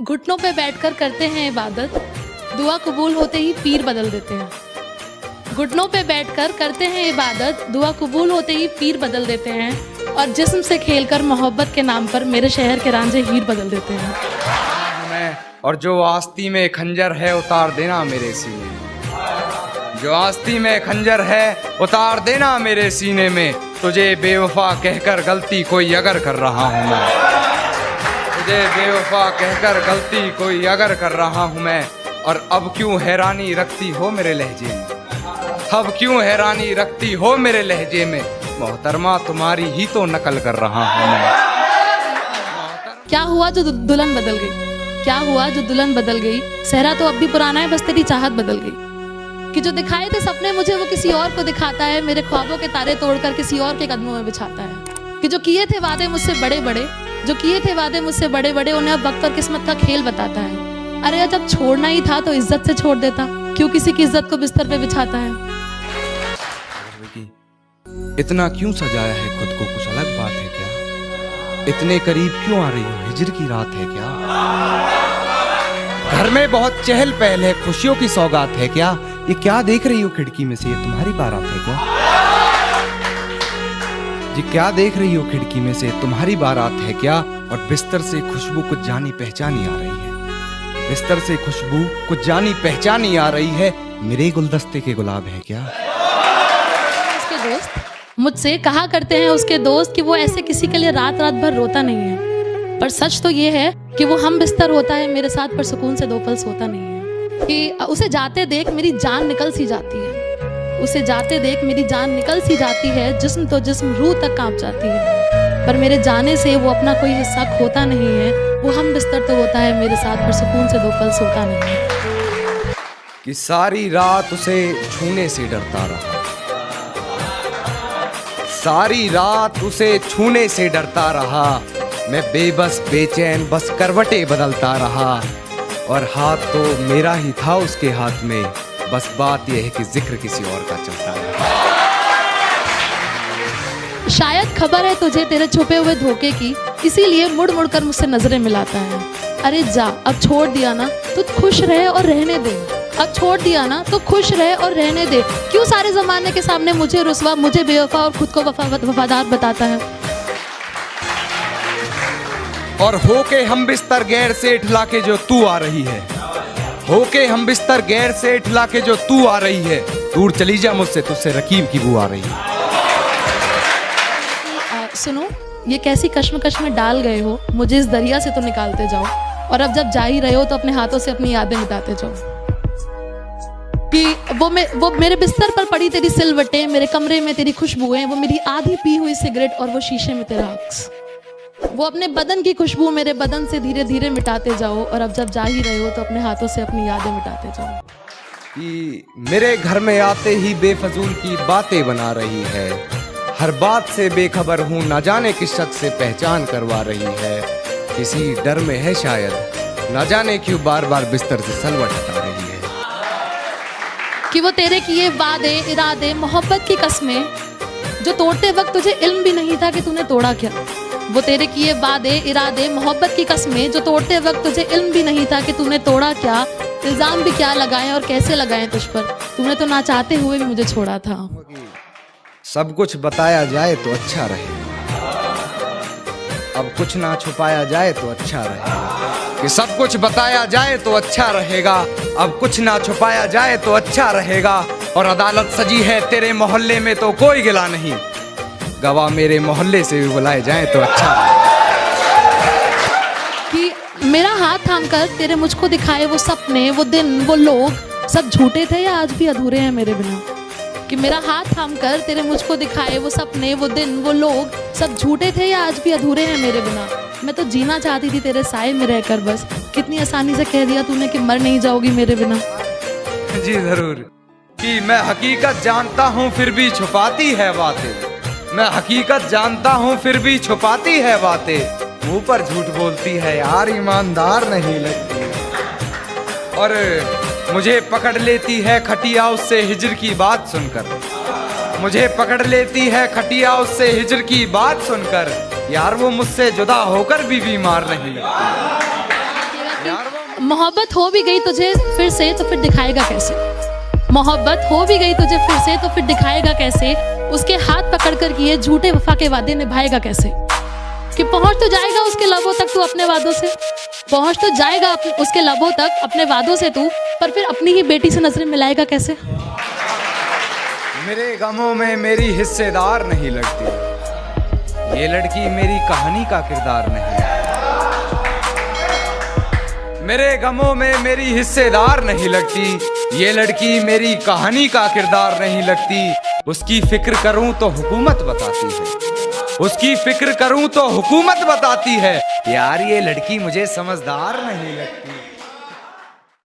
घुटनों पे बैठकर करते हैं इबादत, दुआ कबूल होते ही पीर बदल देते हैं। घुटनों पे बैठकर करते हैं इबादत, दुआ कबूल होते ही पीर बदल देते हैं, और जिस्म से खेलकर मोहब्बत के नाम पर मेरे शहर के रांझे हीर बदल देते हैं। और जो आस्ती में खंजर है उतार देना मेरे सीने में, जो आस्ती में खंजर है उतार देना मेरे सीने में। तुझे बेवफा कहकर गलती कोई अगर कर रहा हूँ मैं, तुझे बेवफा कहकर गलती कोई अगर कर रहा हूँ मैं। और अब क्यों हैरानी रखती हो मेरे लहजे में, अब क्यों हैरानी रखती हो मेरे लहजे में। मोहतरमा तुम्हारी ही तो नकल कर रहा हूँ मैं। क्या हुआ जो दुल्हन बदल गई, क्या हुआ जो दुल्हन बदल गई। सहरा तो अब भी पुराना है, बस तेरी चाहत बदल गई। कि जो दिखाए थे सपने मुझे वो किसी और को दिखाता है, मेरे ख्वाबों के तारे तोड़कर किसी और के कदमों में बिछाता है। कि जो किए थे वादे मुझसे बड़े बड़े, जो किए थे वादे मुझसे बड़े बड़े, उन्हें अब वक्त और किस्मत का खेल बताता है। अरे जब छोड़ना ही था तो इज्जत से छोड़ देता, क्यों किसी की इज्जत को बिस्तर पे बिछाता है। इतना क्यों सजाया है खुद को, कुछ अलग बात है क्या। इतने करीब क्यों आ रही हो, हिजर की रात है क्या। घर में बहुत चहल पहल है, खुशियों की सौगात है क्या। ये क्या देख रही हो खिड़की में से, ये तुम्हारी बारात है क्या। जी क्या देख रही हो खिड़की में से, तुम्हारी बारात है क्या। और बिस्तर से खुशबू कुछ जानी पहचानी आ रही है, बिस्तर से खुशबू कुछ जानी पहचानी आ रही है। मेरे गुलदस्ते के गुलाब है क्या। उसके दोस्त मुझसे कहा करते हैं, उसके दोस्त, कि वो ऐसे किसी के लिए रात रात भर रोता नहीं है। पर सच तो ये है कि वो हम बिस्तर होता है मेरे साथ, पर सुकून से 2 पल सोता नहीं है। कि उसे जाते देख मेरी जान निकल सी जाती है, उसे जाते देख मेरी जान निकल सी जाती है। जिस्म तो जिस्म रूह तक कांप जाती है, पर मेरे जाने से वो अपना कोई हिस्सा खोता नहीं है। वो हम बिस्तर तो होता है मेरे साथ, पर सुकून से 2 पल सोता नहीं है। कि सारी रात उसे छूने से डरता रहा, सारी रात उसे छूने से डरता रहा। मैं बेबस बेचैन बस करवटें बदलता रहा, और हाथ तो मेरा ही था उसके हाथ में। बस बात यह है कि जिक्र किसी और का चलता रहा। शायद खबर है तुझे तेरे छुपे हुए धोखे की, इसीलिए मुड़ मुड़ कर मुझसे नजरें मिलाता है। अरे जा, अब छोड़ दिया ना तो खुश रहे और रहने दे, अब छोड़ दिया ना तो खुश रहे और रहने दे। क्यों सारे जमाने के सामने मुझे रुस्वा, मुझे बेवफा और खुद को वफादार बताता है। और होके हम बिस्तर गैर से ठिला के जो तू आ रही है, होके हम बिस्तर गैर से ठिला के जो तू आ रही है। दूर चली जा मुझसे, तुझसे रकीब की बू आ रही है। सुनो, ये कैसी कश्मकश में डाल गए हो, मुझे इस दरिया से तो निकालते जाओ। और अब जब जा ही रहे हो तो अपने हाथों से अपनी यादें मिटाते जाओ। कि वो मेरे बिस्तर पर पड़ी तेरी सिलवटें, मेरे कमरे में तेरी खुशबुएं, वो मेरी आधी पी हुई सिगरेट और वो शीशे में तेरा अक्स। वो अपने बदन की खुशबू मेरे बदन से धीरे धीरे मिटाते जाओ। और अब जब जा ही रहे हो तो अपने हाथों से अपनी यादें मिटाते जाओ। कि मेरे घर में आते ही बेफजूल की बातें बना रही है, हर बात से बेखबर हूँ, ना जाने किस शख्स से पहचान करवा रही है। किसी डर में है शायद, ना जाने क्यों बार बार बिस्तर से सलवट हटा रही है। कि वो तेरे किए वादे इरादे मोहब्बत की कस्में, जो तोड़ते वक्त तुझे इल्म भी नहीं था कि तूने तोड़ा क्या। वो तेरे किए वादे इरादे मोहब्बत की कस्में, जो तोड़ते वक्त तुझे इल्म भी नहीं था कि तूने तोड़ा क्या। इल्जाम भी क्या लगाएं और कैसे लगाएं तुझ पर, तूने तो ना चाहते हुए भी मुझे छोड़ा था। सब कुछ बताया जाए तो अच्छा रहे, अब कुछ ना छुपाया जाए तो अच्छा रहेगा। कि सब कुछ बताया जाए तो अच्छा रहेगा, अब कुछ ना छुपाया जाए तो अच्छा रहेगा। और अदालत सजी है तेरे मोहल्ले में तो कोई गिला नहीं, गवाह मेरे मोहल्ले से भी बुलाए जाए तो अच्छा। कि मेरा हाथ थामकर तेरे मुझको दिखाए वो सपने, वो दिन, वो लोग, सब झूठे थे या आज भी अधूरे हैं मेरे बिना। कि मेरा हाथ थामकर तेरे मुझको दिखाए वो सपने, वो दिन, वो लोग, सब झूठे थे या आज भी अधूरे हैं मेरे बिना। मैं तो जीना चाहती थी तेरे साए में रहकर, बस कितनी आसानी से कह दिया तूने कि मर नहीं जाओगी मेरे बिना। जी जरूर। कि मैं हकीकत जानता हूँ फिर भी छुपाती है बातें, मैं हकीकत जानता हूँ फिर भी छुपाती है बातें। मुंह पर झूठ बोलती है यार, ईमानदार नहीं लगती। और मुझे पकड़ लेती है खटिया उससे हिजर की बात सुनकर, मुझे पकड़ लेती है खटिया उससे हिजर की बात सुनकर। यार वो मुझसे जुदा होकर भी बीमार नहीं लगती। मोहब्बत हो भी गई तुझे फिर से तो फिर दिखाएगा कैसे, मोहब्बत हो भी गई तुझे फिर से तो फिर दिखाएगा कैसे, उसके हाथ पकड़ कर किए झूठे वफा के वादे निभाएगा कैसे। कि पहुंच तो जाएगा उसके लबों तक तू अपने वादों से, पहुंच तो जाएगा उसके लबों तक अपने वादों से तू, पर फिर अपनी ही बेटी से नजरें मिलाएगा कैसे। मेरे गमों में मेरी हिस्सेदार नहीं लगती, ये लड़की मेरी कहानी का किरदार नहीं। मेरे गमों में मेरी हिस्सेदार नहीं लगती, ये लड़की मेरी कहानी का किरदार नहीं लगती। उसकी फिक्र करूं तो हुकूमत बताती है, उसकी फिक्र करूं तो हुकूमत बताती है। यार ये लड़की मुझे समझदार नहीं लगती।